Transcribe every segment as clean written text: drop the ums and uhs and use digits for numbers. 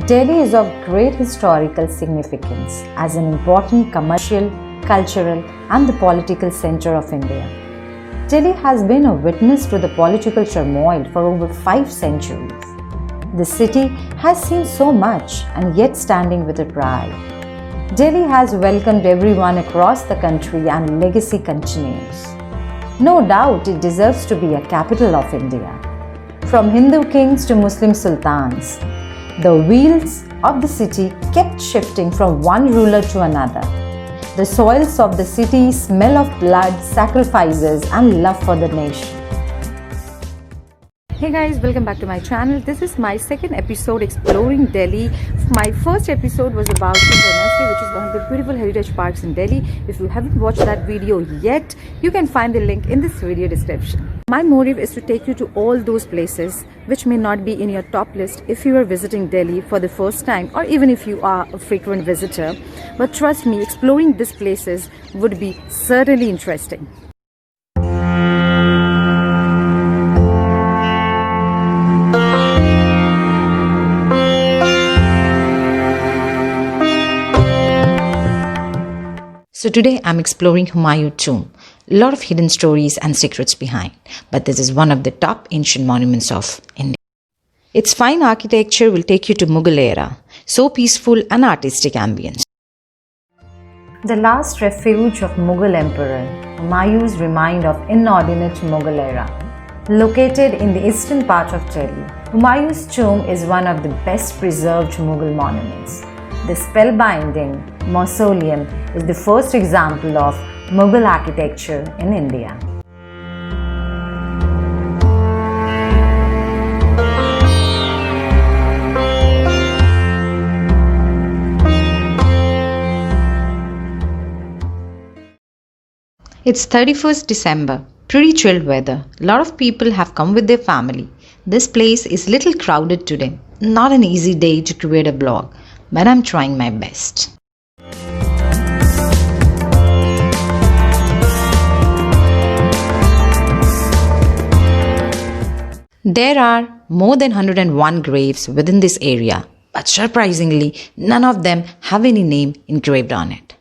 Delhi is of great historical significance as an important commercial, cultural, and the political center of India. Delhi has been a witness to the political turmoil for over 5 centuries. The city has seen so much and yet standing with a pride. Delhi has welcomed everyone across the country and legacy continues. No doubt it deserves to be a capital of India. From Hindu kings to Muslim sultans, the wheels of the city kept shifting from one ruler to another. The soils of the city smell of blood, sacrifices, and love for the nation. Hey guys, welcome back to my channel. This is my second episode exploring Delhi. My first episode was about Varanasi, which is one of the beautiful heritage parks in Delhi. If you haven't watched that video yet, you can find the link in this video description. My motive is to take you to all those places which may not be in your top list if you are visiting Delhi for the first time or even if you are a frequent visitor. But trust me, exploring these places would be certainly interesting. So today I'm exploring Humayun Tomb. A lot of hidden stories and secrets behind, but this is one of the top ancient monuments of India. Its fine architecture will take you to Mughal era, so peaceful and artistic ambience. The last refuge of Mughal Emperor, Humayun's remained of inordinate Mughal era. Located in the eastern part of Delhi, Humayun's tomb is one of the best preserved Mughal monuments. The spellbinding mausoleum is the first example of Mughal architecture in India. It's 31st December, pretty chilled weather. A lot of people have come with their family. This place is little crowded today. Not an easy day to create a vlog, but I'm trying my best. There are more than 101 graves within this area, but surprisingly, none of them have any name engraved on it.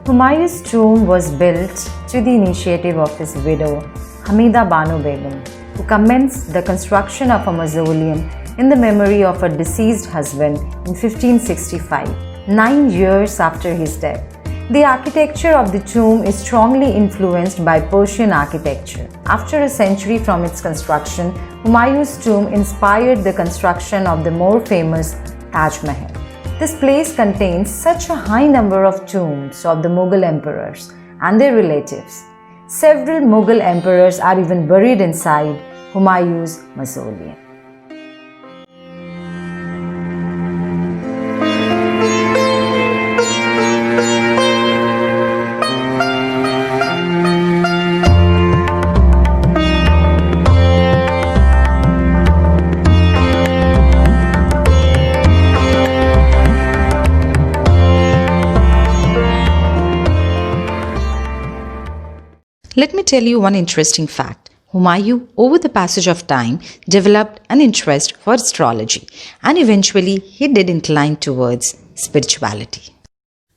Humayun's tomb was built to the initiative of his widow, Hamida Banu Begum, who commenced the construction of a mausoleum in the memory of her deceased husband in 1565, 9 years after his death. The architecture of the tomb is strongly influenced by Persian architecture. After a century from its construction, Humayun's tomb inspired the construction of the more famous Taj Mahal. This place contains such a high number of tombs of the Mughal emperors and their relatives. Several Mughal emperors are even buried inside Humayun's mausoleum. Let me tell you one interesting fact. Humayun, over the passage of time, developed an interest for astrology and eventually he did incline towards spirituality.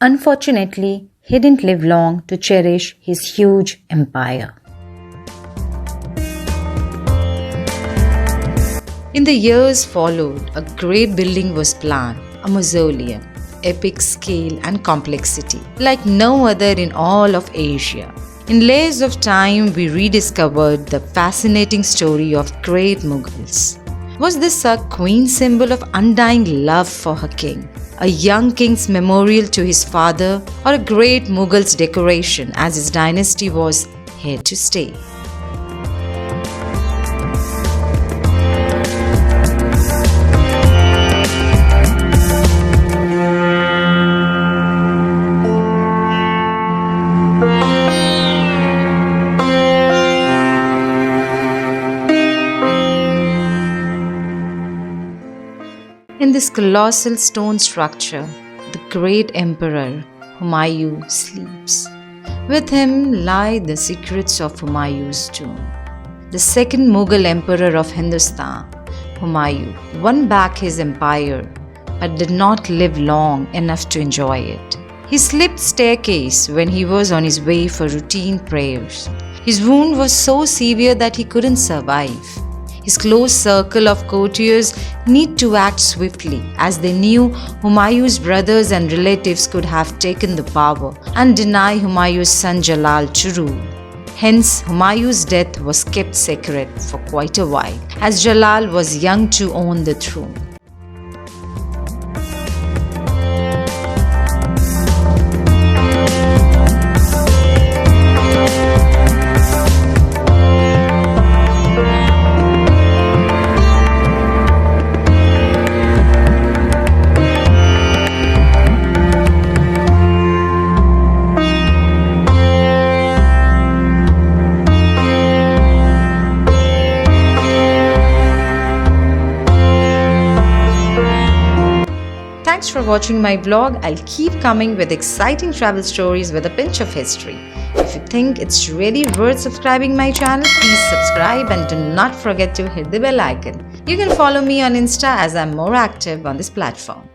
Unfortunately, he didn't live long to cherish his huge empire. In the years followed, a great building was planned, a mausoleum, epic scale and complexity, like no other in all of Asia. In layers of time, we rediscovered the fascinating story of great Mughals. Was this a queen symbol of undying love for her king, a young king's memorial to his father, or a great Mughal's decoration as his dynasty was here to stay? In this colossal stone structure, the great emperor Humayun sleeps. With him lie the secrets of Humayun's tomb. The second Mughal emperor of Hindustan, Humayun, won back his empire but did not live long enough to enjoy it. He slipped staircase when he was on his way for routine prayers. His wound was so severe that he couldn't survive. His close circle of courtiers need to act swiftly, as they knew Humayun's brothers and relatives could have taken the power and deny Humayun's son Jalal to rule. Hence, Humayun's death was kept secret for quite a while, as Jalal was young to own the throne. Thanks for watching my vlog. I'll keep coming with exciting travel stories with a pinch of history. If you think it's really worth subscribing my channel, please subscribe and do not forget to hit the bell icon. You can follow me on Insta as I'm more active on this platform.